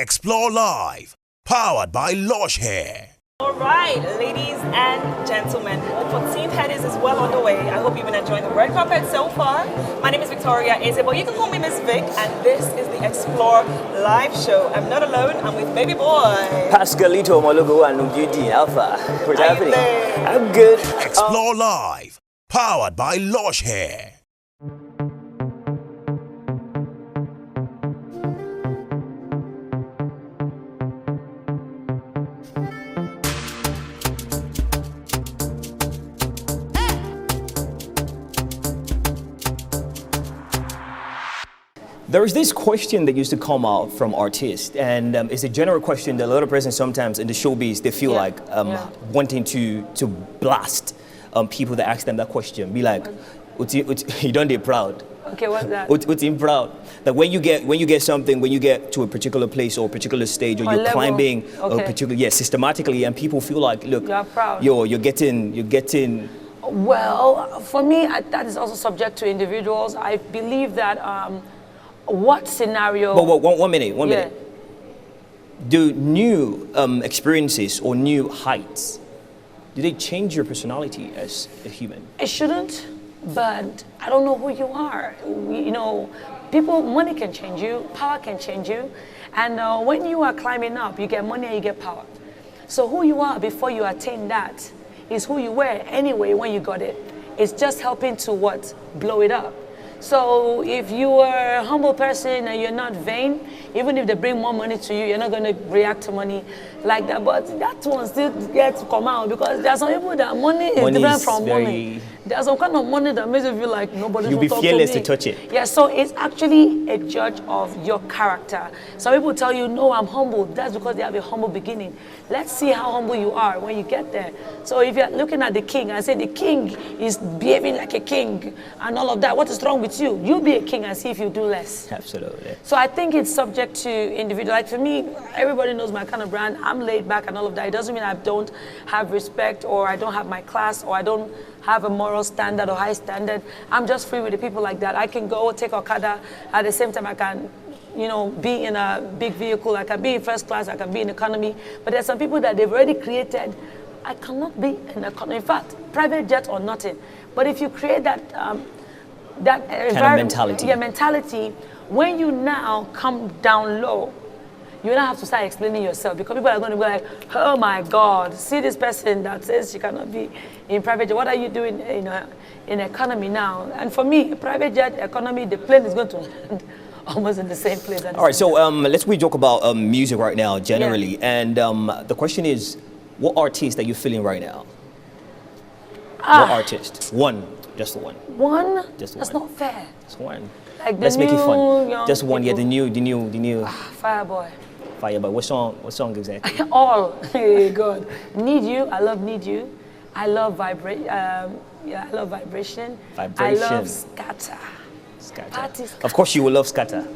Xplore Live, powered by Lush Hair. All right, ladies and gentlemen, the 14th Headies is well on the way. I hope you've been enjoying the red carpet so far. My name is Victoria Eze, but you can call me Miss Vic, and this is the Xplore Live show. I'm not alone, I'm with baby boy. Pascalito Mologo and Nugidi Alpha. What's happening? There? I'm good. Xplore Live, powered by Lush Hair. There is this question that used to come out from artists, and it's a general question that a lot of persons sometimes in the showbiz, they feel like wanting to blast people that ask them that question. Be like, you don't be proud. Okay, what's that? What's in proud? That when you get something, when you get to a particular place or a particular stage, or you're level. climbing a particular, systematically, and people feel like, look, You're proud. you're getting. Well, for me, that is also subject to individuals. I believe that what scenario... Well, one minute. Do new experiences or new heights, do they change your personality as a human? It shouldn't, but I don't know who you are. You know, money can change you, power can change you, and when you are climbing up, you get money and you get power. So who you are before you attain that is who you were anyway when you got it. It's just helping to blow it up. So if you are a humble person and you're not vain, even if they bring more money to you, you're not going to react to money like that. But that one still gets to come out, because there are some people that money is different from money. There's some kind of money that makes you feel like nobody's going to talk to me. You'll be fearless to touch it. Yeah, so it's actually a judge of your character. Some people tell you, no, I'm humble. That's because they have a humble beginning. Let's see how humble you are when you get there. So if you're looking at the king and say the king is behaving like a king and all of that, what is wrong with you? You be a king and see if you do less. Absolutely. So I think it's subject to individual. Like for me, everybody knows my kind of brand. I'm laid back and all of that. It doesn't mean I don't have respect, or I don't have my class, or I don't have a moral standard or high standard. I'm just free with the people like that. I can go take Okada. At the same time, I can, be in a big vehicle. I can be in first class. I can be in economy. But there's some people that they've already created. I cannot be in economy. In fact, private jet or nothing. But if you create that kind of mentality. Yeah, mentality. When you now come down low, you don't have to start explaining yourself, because people are going to be like, oh my God, see this person that says she cannot be in private jet. What are you doing in economy now? And for me, private jet, economy, the plane is going to land almost in the same place. All right, so let's talk about music right now generally. Yeah. And the question is, what artist are you feeling right now? What artist? One. Just one. One? Just That's one. not fair. Just one. Like let's make it fun. Just one. People. Yeah, the new. Fireboy. Fireboy. What song exactly? All. Hey, God. Need You. I love Need You. I love Vibration. I love Vibration. I love Scatter. Scatter. Of course, you will love Scatter.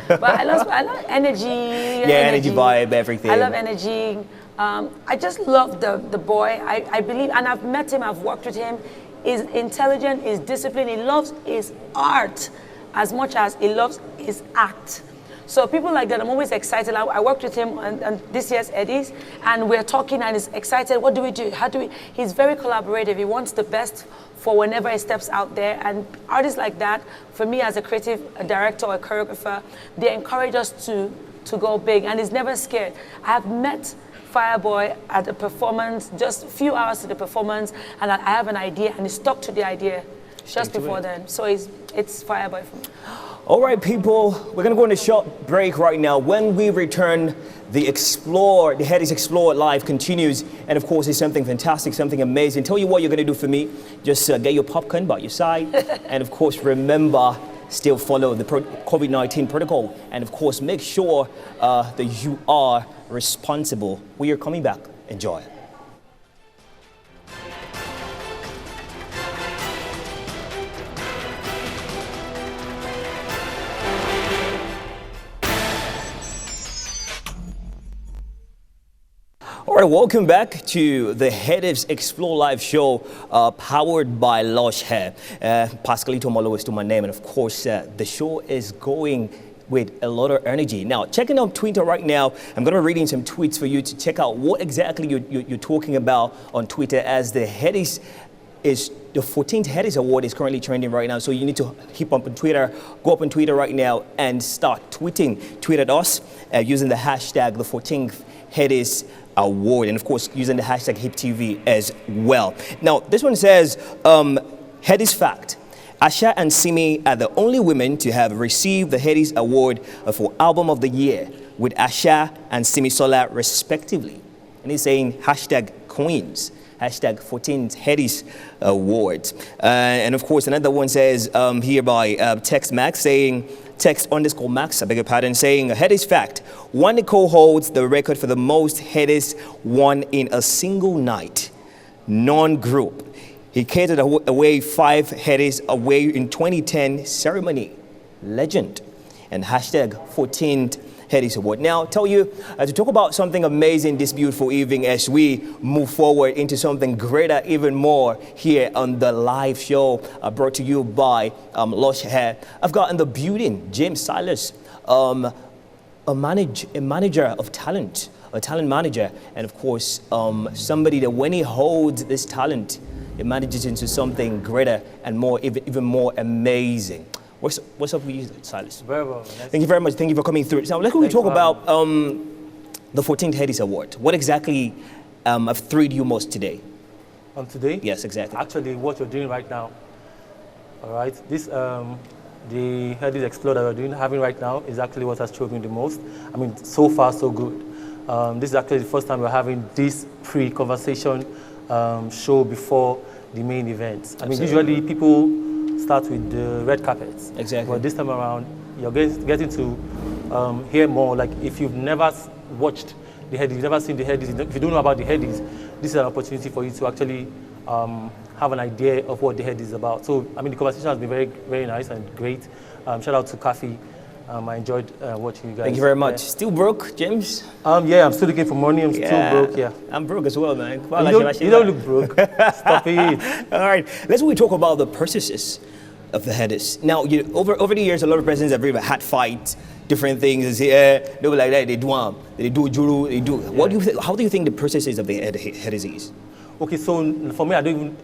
But I love energy. Yeah, energy vibe, everything. I love energy. I just love the boy. I believe, and I've met him. I've worked with him. He's intelligent. He's disciplined. He loves his art as much as he loves his act. So people like that, I'm always excited. I worked with him on this year's Headies, and we're talking, and he's excited. What do we do? How do we? He's very collaborative. He wants the best for whenever he steps out there. And artists like that, for me as a creative director or a choreographer, they encourage us to go big, and he's never scared. I have met Fireboy at a performance, just a few hours to the performance, and I have an idea, and he stuck to the idea just before then. So it's Fireboy for me. All right, people, we're going to go on a short break right now. When we return, the Headies Xplore Live continues. And of course, it's something fantastic, something amazing. Tell you what you're going to do for me. Just get your popcorn by your side. And of course, remember, still follow the COVID-19 protocol. And of course, make sure that you are responsible. We are coming back. Enjoy. All right, welcome back to the Headies Xplore Live show, powered by Lush Hair. Pascalito Malo is to my name, and of course, the show is going with a lot of energy. Now, checking on Twitter right now, I'm going to be reading some tweets for you to check out what exactly you're talking about on Twitter, as the Headies is the 14th Headies Award is currently trending right now. So you need to hip up on Twitter, go up on Twitter right now and start tweeting. Tweet at us using the hashtag the 14th Headies Award, and of course using the hashtag HipTv as well. Now, this one says, Headies fact. Asha and Simi are the only women to have received the Headies Award for Album of the Year, with Asha and Simi Sola respectively. And he's saying hashtag Queens, hashtag 14th Headies Awards. And of course, another one says here by Text Max saying, text_Max, I beg your pardon, saying, Headies fact, one Nicole holds the record for the most Headies won in a single night, non-group. He catered away 5 Headies away in 2010 ceremony. Legend. And hashtag 14th Headies Award. Now, tell you to talk about something amazing this beautiful evening as we move forward into something greater, even more here on the live show brought to you by Lush Hair. I've got in the building James Silas, a manager of talent, a talent manager, and of course somebody that when he holds this talent, it manages into something greater and more, even more amazing. What's up with you, Silas? Very well. Thank you very much. Thank you for coming through. Now, let's talk about the 14th Headies Award. What exactly have thrilled you most today? Today? Yes, exactly. Actually, what you're doing right now. All right. This the Headies Xplore that we're having right now is actually what has thrilled me the most. I mean, so far so good. This is actually the first time we're having this pre-conversation show before the main event. I mean, usually people start with the red carpets. Exactly. But this time around, you're getting to hear more. Like, if you've never watched the Headies, you've never seen the Headies, if you don't know about the Headies, this is an opportunity for you to actually have an idea of what the Headies is about. So, I mean, the conversation has been very, very nice and great. Shout out to Kafi. I enjoyed watching you guys. Thank you very much. Still broke, James? Yeah, I'm still looking for money. I'm still broke, yeah. I'm broke as well, man. You don't look broke. Stop it. All right, let's talk about the processes of the Headies. Now, over the years, a lot of presidents have really had fights, different things. They were like that, they do juru, they do. Yeah. What do you think? How do you think the processes of the Headies is? Okay, so for me,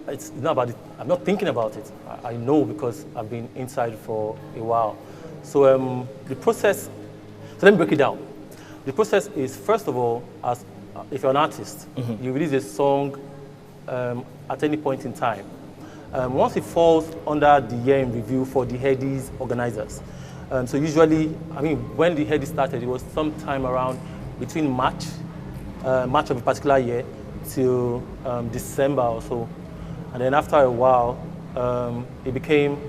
it's not about it. I'm not thinking about it. I know because I've been inside for a while. So the process, so let me break it down. The process is, first of all, if you're an artist, you release a song at any point in time. Once it falls under the year in review for the Headies organizers. So usually, I mean, when the Headies started, it was sometime around between March of a particular year till December or so. And then after a while, it became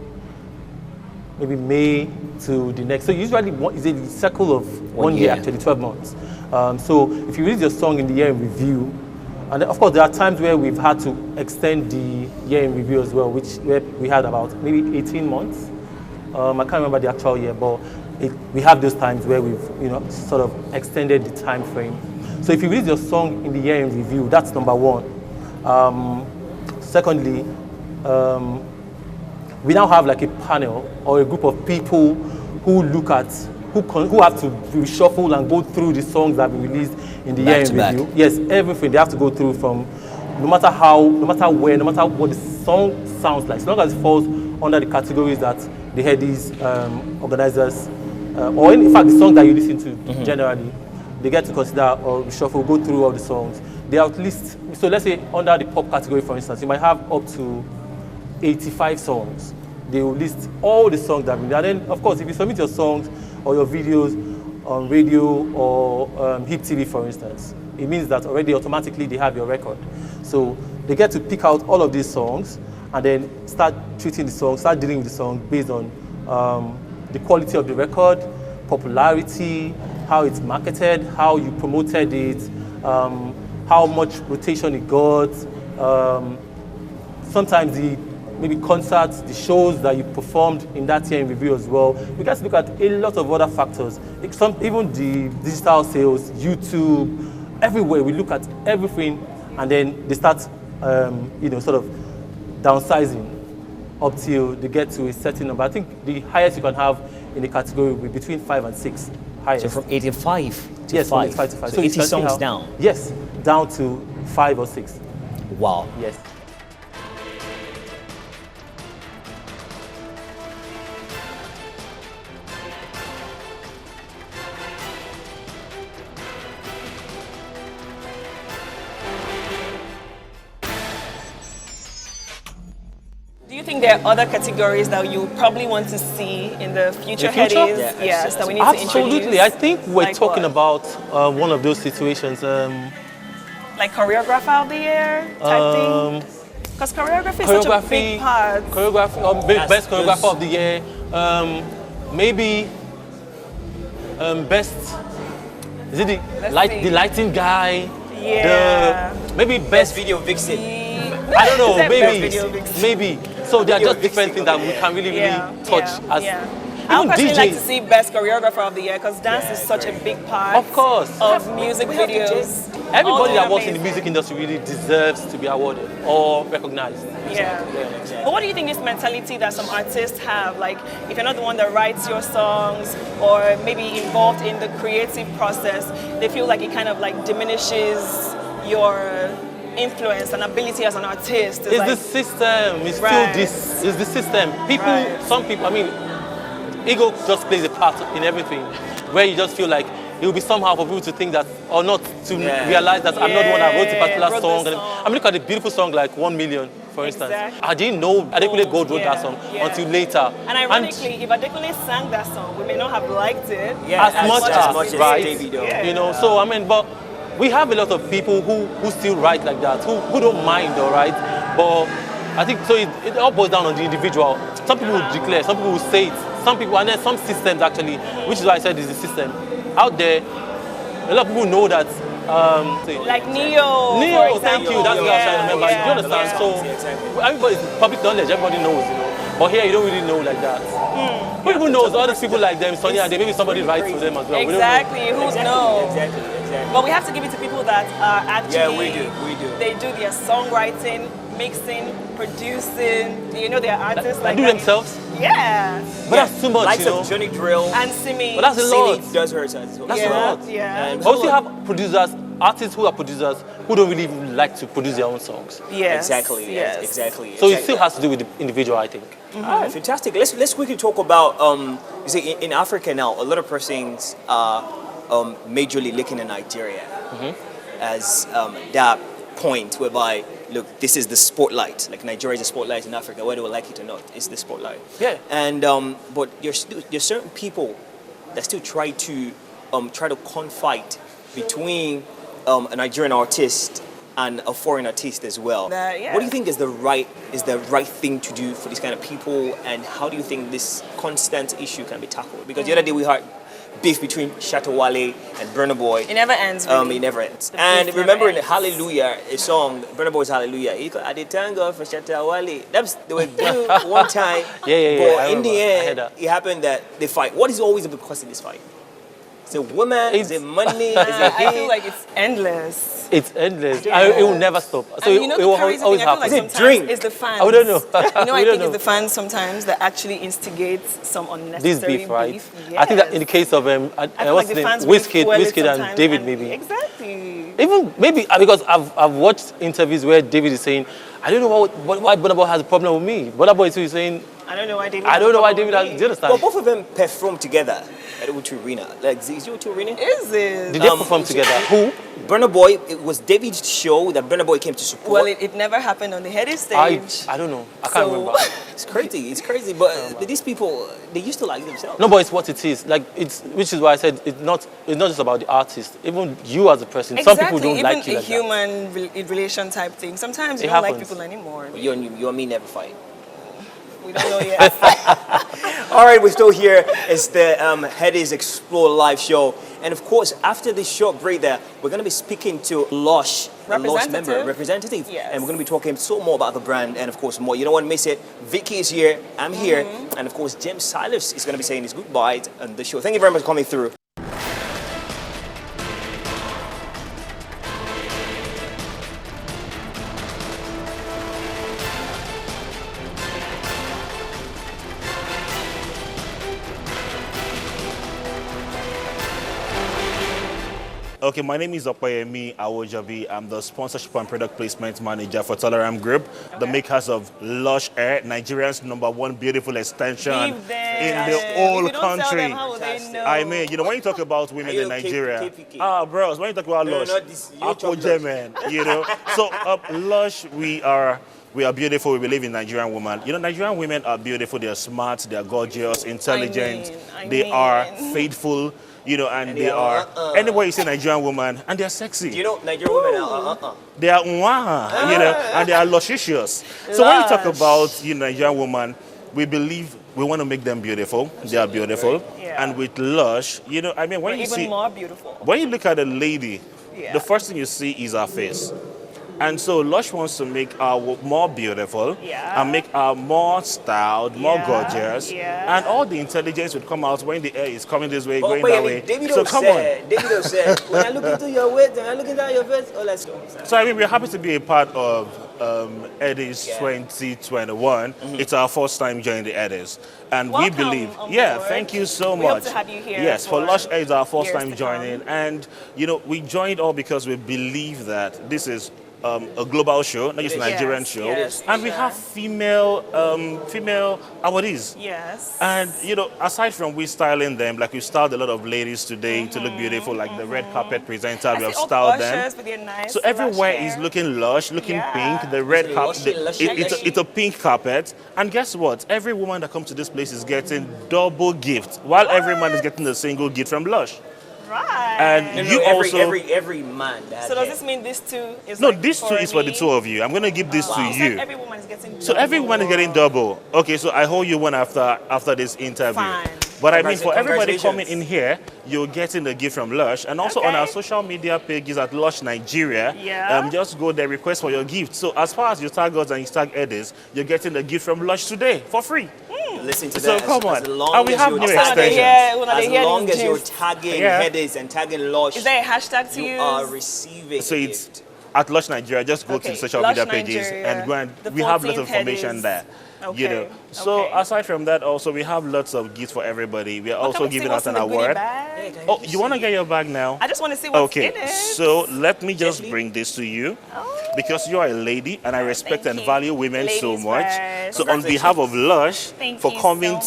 maybe May to the next. So usually it's a cycle of one year, actually 12 months. So if you release your song in the year in review, and of course there are times where we've had to extend the year in review as well, where we had about maybe 18 months. I can't remember the actual year, but we have those times where we've sort of extended the time frame. So if you release your song in the year in review, that's number one. Secondly, we now have like a panel or a group of people who look at, who have to reshuffle and go through the songs that have been released in the year in review. Yes, everything they have to go through, from no matter how, no matter where, no matter what the song sounds like, as long as it falls under the categories that the Headies organizers, or in fact the song that you listen to generally, they get to consider or reshuffle, go through all the songs. They are at least, so let's say under the pop category, for instance, you might have up to 85 songs. They will list all the songs that have been done. And then, of course, if you submit your songs or your videos on radio or HipTv, for instance, it means that already automatically they have your record. So they get to pick out all of these songs and then start treating the song, start dealing with the song based on the quality of the record, popularity, how it's marketed, how you promoted it, how much rotation it got, sometimes maybe concerts, the shows that you performed in that year in review as well. We get to look at a lot of other factors, even the digital sales, YouTube, everywhere. We look at everything, and then they start, sort of downsizing up till they get to a certain number. I think the highest you can have in the category will be between 5 and 6 highest. So from 85 to yes, 5. from 85 to 5. So you 80 can see songs how- down. Yes, down to 5 or 6. Wow. Yes. Do you think there are other categories that you probably want to see in the future, In the future? Headies? Yeah, Yes, that we need to Absolutely. introduce? I think we're Like talking what? about one of those situations. Like choreographer of the year type thing? Because choreography is such a big part. Choreography, or best choreographer of the year. Maybe best. Is it Let's see. the lighting guy? Yeah. Maybe best Video vixen. I don't know, Best maybe, video vixen. maybe. So there are Video just different things that we can really touch as I would even personally like to DJs. see best choreographer of the year because dance is such a big part Of course. of music videos. Everybody Oh, that works in the amazing. music industry really deserves to be awarded or recognized. Yeah. But what do you think this mentality that some artists have? Like, if you're not the one that writes your songs or maybe involved in the creative process, they feel like it kind of like diminishes your influence and ability as an artist. It's like, the system. It's Right. still this. It's the system. People, Right. some people. I mean, ego just plays a part in everything. Where you just feel like it will be somehow for people to think that, or not to realize that I'm not the one that wrote a particular wrote song. the And song. I mean, look at the beautiful song like 1 Million, for instance. Exactly. I didn't know Adekunle Gold wrote that song until later. And ironically, if Adekunle sang that song, we may not have liked it. Yeah, as much as we right, did. Yeah. you know. So I mean, but we have a lot of people who still write like that, who don't mind, all right. But I think so. It all boils down on the individual. Some people will declare, some people will say it, some people, and then some systems actually, which is why I said is the system out there. A lot of people know that. Like Neo, Neo, for thank you. example. That's what I was trying to remember. Yeah, You understand? yeah. So Exactly. everybody's public knowledge. Everybody knows, you know. But here you don't really know like that. People knows. All these people like them, Sonia, maybe somebody writes for them as well. We don't know. Exactly, who knows? Exactly. But we have to give it to people that are actually. Yeah, we do. They do their songwriting, mixing, producing. You know, they're artists They like do that. themselves. Yeah. But that's too much, Likes you know. of Johnny Drill. And Simi. But that's a lot. Silly does hers as well. That's yeah, a lot. Yeah. And But we still have producers, artists who are producers who don't really even like to produce their own songs. Yes. Exactly. Yes. Exactly. So it still has to do with the individual, I think. All right, fantastic. Let's quickly talk about you see in Africa now a lot of persons are majorly looking at Nigeria as that point whereby look, this is the spotlight. Like Nigeria is the spotlight in Africa, whether we like it or not, it's the spotlight. Yeah. And but there's certain people that still try to confide between a Nigerian artist and a foreign artist as well. Yeah. What do you think is the right thing to do for these kind of people, and how do you think this constant issue can be tackled? Because the other day we had beef between Shatawale and Burna Boy. It never ends. Really. It never ends. The And beef never remember in ends. Hallelujah, a song, Burna Boy's Hallelujah, I did thank God for Shatawale. They were good one time, Yeah, but I in the remember. I heard end, that. it happened that they fight. What is always the cause of this fight? Is it women? Is it money? Is it I feel hate? like it's endless. It's endless. It will never stop. So And you know it the will crazy always thing, I feel like happen. Is it sometimes drink? it's the fans. I don't know. You know, We I don't think know. it's the fans sometimes that actually instigate some This unnecessary beef, right? beef. I think that in the Yes. case of I feel what's like the the name? fans Wizkid fuel it and sometimes, David, maybe. Exactly. Even maybe because I've watched interviews where David is saying, I don't know why Burna Boy has a problem with me. Burna Boy too is saying, I don't know why David. I don't know why has a David problem has. Do you with But understand? both of them performed together at O2 Arena. Like, is it O2 Arena? me. Is it? Did they perform together? Who? Burna Boy, it was David's show that Burna Boy came to support. Well, it never happened on the Headies stage. I don't know. I can't So- remember. It's crazy. But these people, they used to like themselves. No, but it's what it is. Like which is why I said it's not just about the artist. Even you as a person, some people don't Even like you a like that. human relation type thing. Sometimes you It don't like happens. people anymore. You and me never fight. We don't know yet. All right, we're still here. It's the Headies Explore live show. And of course, after this short break there, we're going to be speaking to Lush, a Lush member, representative. Yes. And we're going to be talking so more about the brand and of course more. You don't want to miss it. Vicky is here, I'm here. And of course, James Silas is going to be saying his goodbyes on the show. Thank you very much for coming through. Okay, my name is Opayemi Awojabi. I'm the sponsorship and product placement manager for Toleram Group, the makers of Lush Hair, Nigeria's #1 beautiful extension in the whole country. I mean, you know, when you talk about women in Nigeria, bros, when you talk about Lush, man, you know. So, Lush, we are beautiful. We believe in Nigerian women. You know, Nigerian women are beautiful. They are smart. They are gorgeous, intelligent. They are faithful. You know, and they are, anywhere you say Nigerian woman, and they are sexy. You know, Nigerian women are They are you know, and they are luscious. So when you talk about, you know, Nigerian woman, we believe we want to make them beautiful. They are beautiful. Yeah. And with Lush, you know, I mean, when you see, more beautiful. when you look at a lady, the first thing you see is her face. And so Lush wants to make her more beautiful and make her more styled, more gorgeous. And all the intelligence would come out when the air is coming this way, going that way. So come on. Davido said, when I look into your weight, when I look into your face, oh, let's go. So I mean, we're happy to be a part of Headies 2021. It's our first time joining the Headies. And we believe, thank you so much. We hope to have you here. Yes, for Lush Hair is our first time joining. And, you know, we joined all because we believe that this is a global show, not just a Nigerian show, and we have female awardees. Yes. And you know, aside from we styling them, like we styled a lot of ladies today to look beautiful, like the red carpet presenter, we have styled them. Nice so everywhere is looking lush, looking pink. The red carpet, it's a pink carpet. And guess what? Every woman that comes to this place is getting double gift, while every man is getting a single gift from Lush. Right. And you also every man. So does this mean this two is no? like This two is for the two of you. I'm gonna give this to you. Every woman is getting double. So everyone is getting double. Okay, so I hold you one after this interview. Fine. But I mean, for everybody coming in here, you're getting a gift from Lush, and also on our social media pages at Lush Nigeria. Just go there, request for your gift. So as far as you tag us and you tag Headies, you're getting a gift from Lush today for free. Listen to So that. come on. As long And we as have you're new tagging- extensions. As long as you're tagging Headies and tagging Lush, Is there a hashtag to you use? are receiving. So it's at Lush Nigeria. Just go to the social media pages and go and we have lots of information there. You know. So aside from that, also we have lots of gifts for everybody. We are also giving out an award. Oh, you want to get your bag now? I just want to see what's in it. So let me just bring this to you. Because you are a lady and I respect and value women so much. So on behalf of Lush, for coming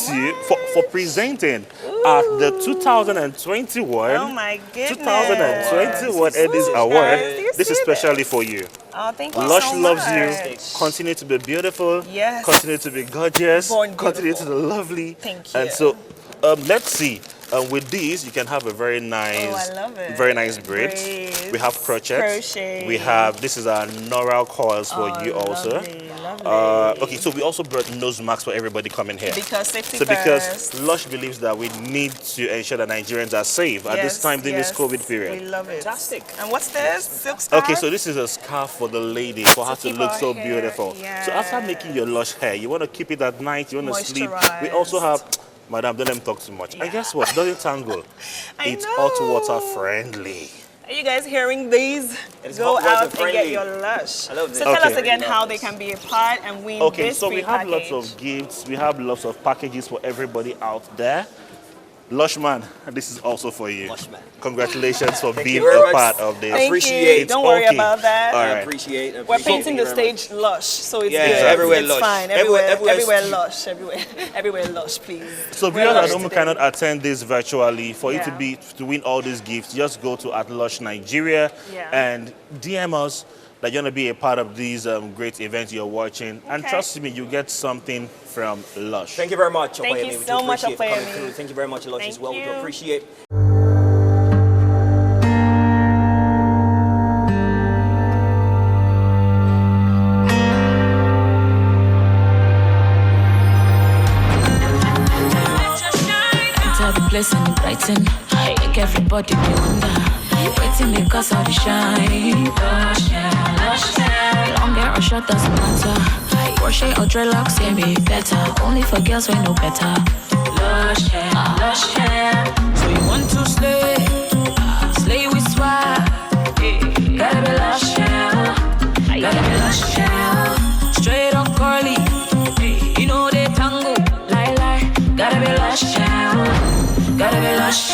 for presenting at the 2021 Oh my goodness. 2021 Headies Award. This is specially for you. Oh, thank you Lush so loves much. you. Continue to be beautiful. Yes. Continue to be gorgeous. Born Continue to beautiful. be lovely. Thank you. And so, let's see. With these, you can have a very nice, I love it. very nice braids. We have crochets. We have, this is our neural coils for you also. Lovely. Okay, so we also brought nose masks for everybody coming here. Because safety because Lush believes that we need to ensure that Nigerians are safe at this time during this COVID period. We love it. Fantastic. And what's this? Silk scarf? Okay, so this is a scarf for the lady, for her to look so beautiful. So after making your Lush hair, you want to keep it at night, you want to sleep. We also have, madam, don't let me talk too much. And guess what? Doesn't tangle. It's hot water friendly. Are you guys hearing these? Go out and get your Lush. I love this. So tell us again how they can be a part and win this so we have lots of gifts. We have lots of packages for everybody out there. Lushman, this is also for you. Lushman. Congratulations for being a part of this. Thank you. Don't worry about that. All right. I appreciate We're painting the stage lush, so it's good. Everywhere It's lush. fine. Everywhere lush. Everywhere lush, please. So viewers at home who cannot attend this virtually, for you to win all these gifts, just go to @Lush Nigeria and DM us that you're going to be a part of these great events you're watching. And trust me, you get something from Lush. Thank you very much, Thank you so much, Opayemi. Thank you very much, Lush, as well. We do appreciate. The place and it brighten, make everybody be wonder. Waiting because of the shine. Lush hair, lush hair. Long hair or short doesn't matter. Crochet or dreadlocks can be better. Only for girls we know better. Lush hair, lush hair. So you want to slay, slay with swag. Gotta be lush hair, gotta be lush hair. Straight up curly, you know they tango. Lie, gotta be lush hair. Gotta be lush.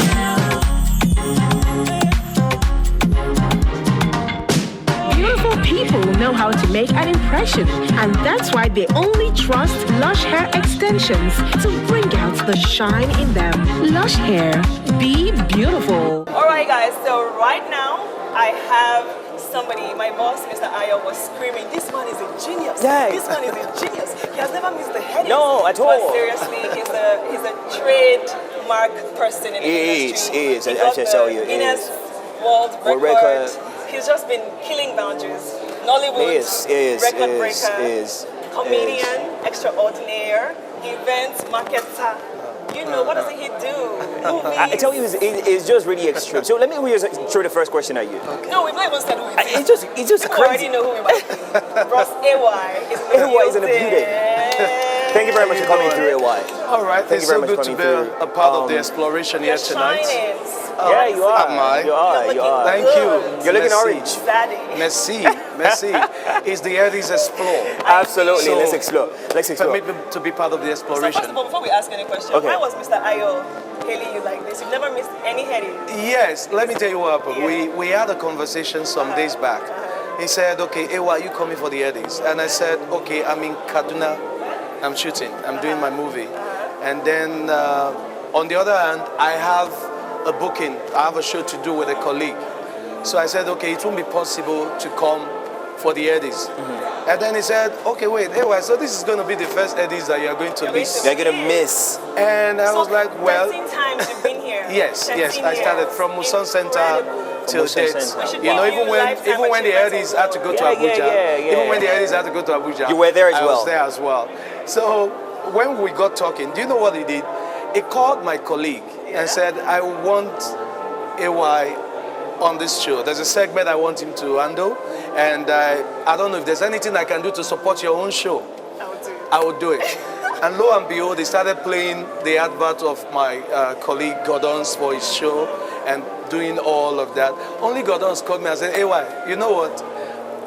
know how to make an impression. And that's why they only trust Lush Hair Extensions to bring out the shine in them. Lush Hair, be beautiful. All right, guys, so right now I have somebody, my boss, Mr. Ayo, was screaming, this man is a genius. Yeah. This man is a genius. He has never missed the Headies. No, at all. But seriously, he's a trademark person in the industry. He is. He I got just tell the you, he Guinness is. World record. Record. He's just been killing boundaries. Nollywood, record breaker, comedian, extraordinaire, event marketer. You know, what does he do? Movies. I tell you, it's just really extreme. So let me throw the first question at you. Okay. No, we've not even said who he is. It's just People crazy. already know who we might be. Ross AY is in the building. Thank you very much for coming through, AY. All right, Thank it's you very so much good for to coming be through. a part of the exploration here tonight. Yeah, you are. Am I? You are. Thank you. You're looking Merci. orange. Merci. It's the Headies Explore. Absolutely. So, let's explore. Permit me to be part of the So exploration. first of all, before we ask any question, Okay. why was Mr. Ayo hailing you like this? You've never missed any Headies. Yes, let me tell you what happened. Yeah. We had a conversation some days back. He said, okay, Ewa, are you coming for the Headies? And I said, okay, I'm in Kaduna. I'm shooting. I'm doing my movie. And then on the other hand, I have a booking. I have a show to do with a colleague. So I said, okay, it won't be possible to come for the Headies. And then he said, okay, wait, Ewa, so this is going to be the first Headies that you're going to miss. You're going to miss. And I was like, well... 13 times you've been here. Yes, yes. I started from Muson Center till Muson date. Center. You know, even when the Headies had to go to Abuja, even when the Headies had to go to Abuja, you were there as well. I was there as well. So when we got talking, do you know what he did? He called my colleague and said, I want AY on this show. There's a segment I want him to handle, and I don't know if there's anything I can do to support your own show. I would do it. And lo and behold, they started playing the advert of my colleague Gordon's for his show and doing all of that. Only Gordon's called me and said, AY, you know what?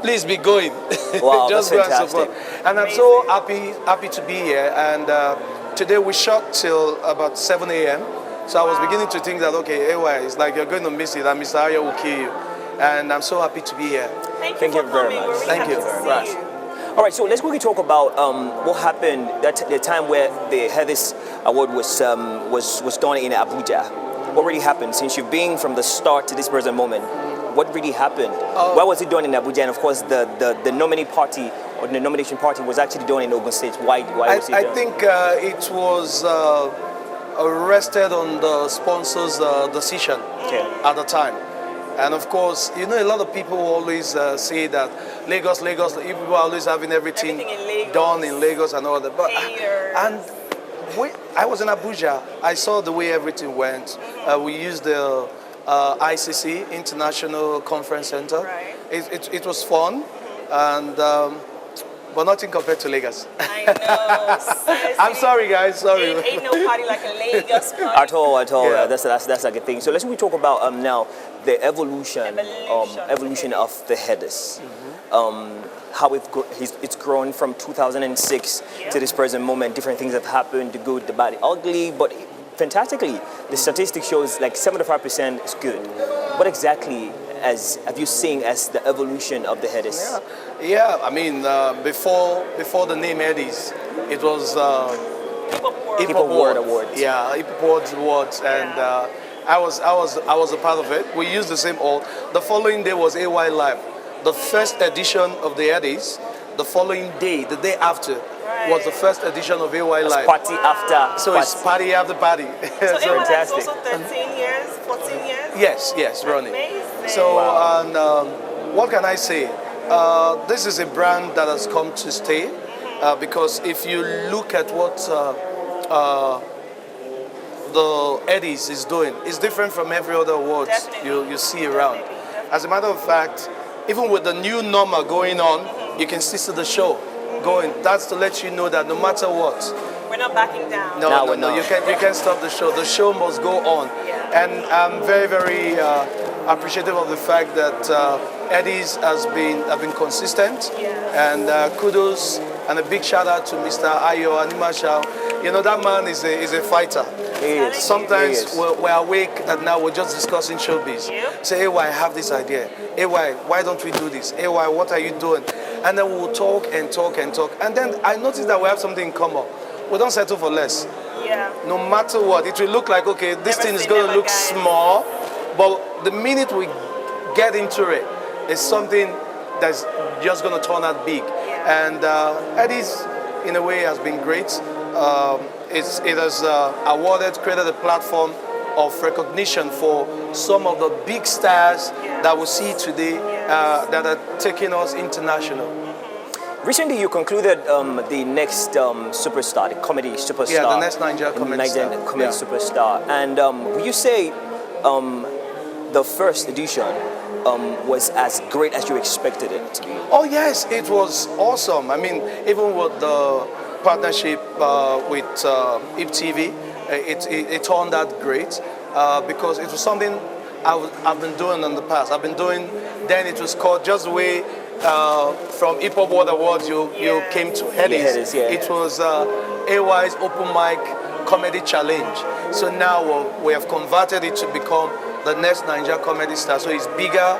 Please be going. Wow, Just that's go and support. And I'm so happy to be here. And today we shot till about 7 a.m. So I was beginning to think that, okay, AY, it's like you're going to miss it and Mr. Ayo will kill you. And I'm so happy to be here. Thank you very much. Thank you very much. All right, so let's quickly talk about what happened the time where the Headies Award was done in Abuja. What really happened since you've been from the start to this present moment? What really happened? Why was it done in Abuja? And of course, the nominee party or the nomination party was actually done in Ogun State. Why was it done? I think it was rested on the sponsor's decision at the time. And of course, you know, a lot of people always say that Lagos, people are always having everything done in Lagos and all that. But I was in Abuja. I saw the way everything went. We used the ICC, International Conference Center. Right. It was fun, and but nothing compared to Lagos. I know. I'm sorry, guys. Sorry. Ain't no party like a Lagos party. At all. Yeah. That's a good thing. So let's talk about now the evolution of the Headies. How it's grown from 2006 to this present moment. Different things have happened, the good, the bad, the ugly, but fantastically, the statistic shows like 75% is good. What exactly have you seen as the evolution of the Headies? Yeah. I mean, before the name Headies, it was Hip Hop Awards. Yeah, Hip Hop Awards, and I was a part of it. We used the same hall. The following day was AY Live, the first edition of the Headies. The following day, the day after, was the first edition of AY Live. Party after. So it's party after party. So So AY is also 13 years, 14 years? Yes, running. Amazing. So, what can I say? This is a brand that has come to stay because if you look at what the Headies is doing, it's different from every other awards you see around. As a matter of fact, even with the new normal going on, you can still see the show going. That's to let you know that no matter what, we're not backing down. No, you can't stop the show. The show must go on. And I'm very, very appreciative of the fact that Headies have been consistent. And kudos and a big shout out to Mr. Ayo Animashaun. You know, that man is a fighter. Sometimes we're awake and now we're just discussing showbiz. Say, AY, I have this idea. AY, why don't we do this? AY, what are you doing? And then we'll talk and talk and talk. And then I noticed that we have something in common. We don't settle for less. Yeah. No matter what, it will look like, okay, this thing is going to look small, but the minute we get into it, it's something that's just going to turn out big. Yeah. And Headies, in a way, has been great. It has created a platform of recognition for some of the big stars that we see today that are taking us international. Recently, you concluded the next superstar, the comedy superstar. Yeah, the next Nigerian comedy superstar. And will you say the first edition was as great as you expected it to be? Oh yes, it was awesome. I mean, even with the partnership with HipTv, it turned out great because it was something I've been doing in the past. I've been doing, then it was called just the way from Hip Hop World Awards you came to Headies. It was AY's Open Mic Comedy Challenge. So now we have converted it to become the next Nigerian comedy star. So it's bigger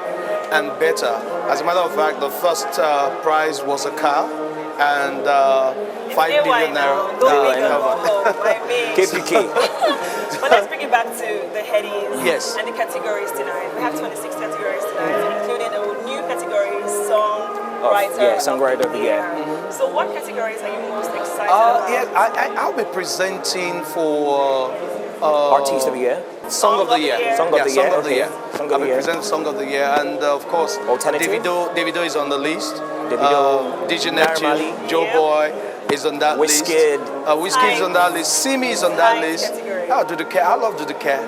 and better. As a matter of fact, the first prize was a car and 5 billion naira. KPK. But let's bring it back to the Headies. Yes. And the categories tonight. We have 26 categories tonight, including a new category, songwriter of the year. So what categories are you most excited about? I'll be presenting for Artist of the Year. Song of the Year. Song of the Year. I'll be presenting Song of the Year, and of course, Davido is on the list. DJ Neptune, Joe Boy is on that list. Whiskey is on that list. Simi is on that list. I love Do the Care. I love Do the Care.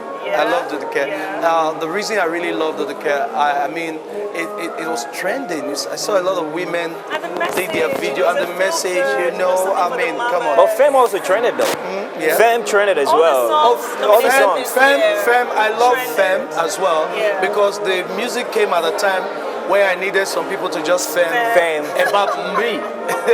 The reason I really love Do the Care, I mean, it was trending. I saw a lot of women did their video and the message, you know. I mean, come on. But Femme also trended though. Femme trended as well. All the songs. Femme, I love Femme as well because the music came at a time where I needed some people to just femme about me.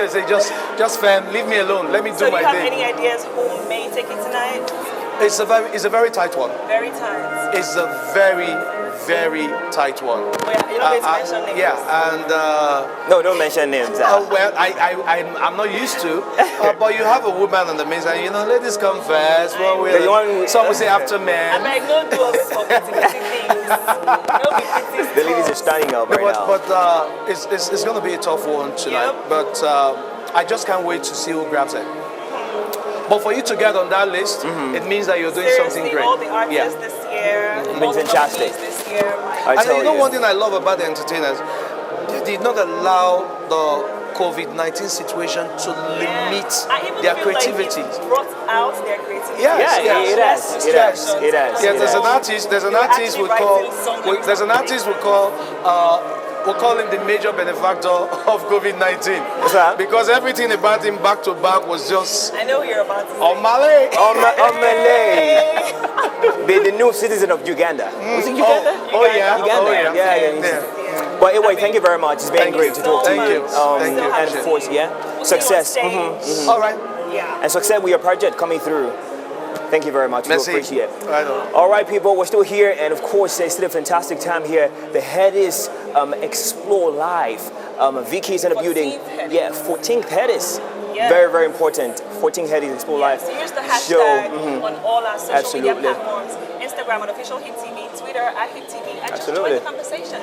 Say just femme, leave me alone. Let me do my thing. So do you have any ideas who may take it tonight? It's a very tight one. Very tight. It's a very, very tight one. Well, you're not going to mention names. Yeah, and no, don't mention names. Well, I'm not used to. But you have a woman in the midst, and you know, ladies come first. Some will say after men. I'm like, no those things. The ladies are standing up right now. But it's going to be a tough one tonight. Yep. But I just can't wait to see who grabs it. But for you to get on that list, it means that you're doing something great. All the artists this year, all the fantastic this year. And you know one thing I love about the entertainers, they did not allow the COVID-19 situation to limit their creativity. Like it brought out their creativity. Yes. There's an artist we call him the major benefactor of COVID-19. What's that? Because everything about him back to back was just... I know you're about to say. Omale. The new citizen of Uganda. Was it Uganda? Uganda. Yeah. But anyway, thank you very much. It's been great to talk to you. Thank you. And of course, success. All right. Yeah. And success with your project coming through. Thank you very much. We appreciate it. Right. All right, people, we're still here, and of course, it's still a fantastic time here. The Headies Xplore Live. Vicky's in the building. 14th Headies. Yeah. Very, very important. 14th Headies Xplore Live. So use the hashtag on all our social media platforms. Instagram on official HipTv, Twitter at HipTv, and just join the conversation.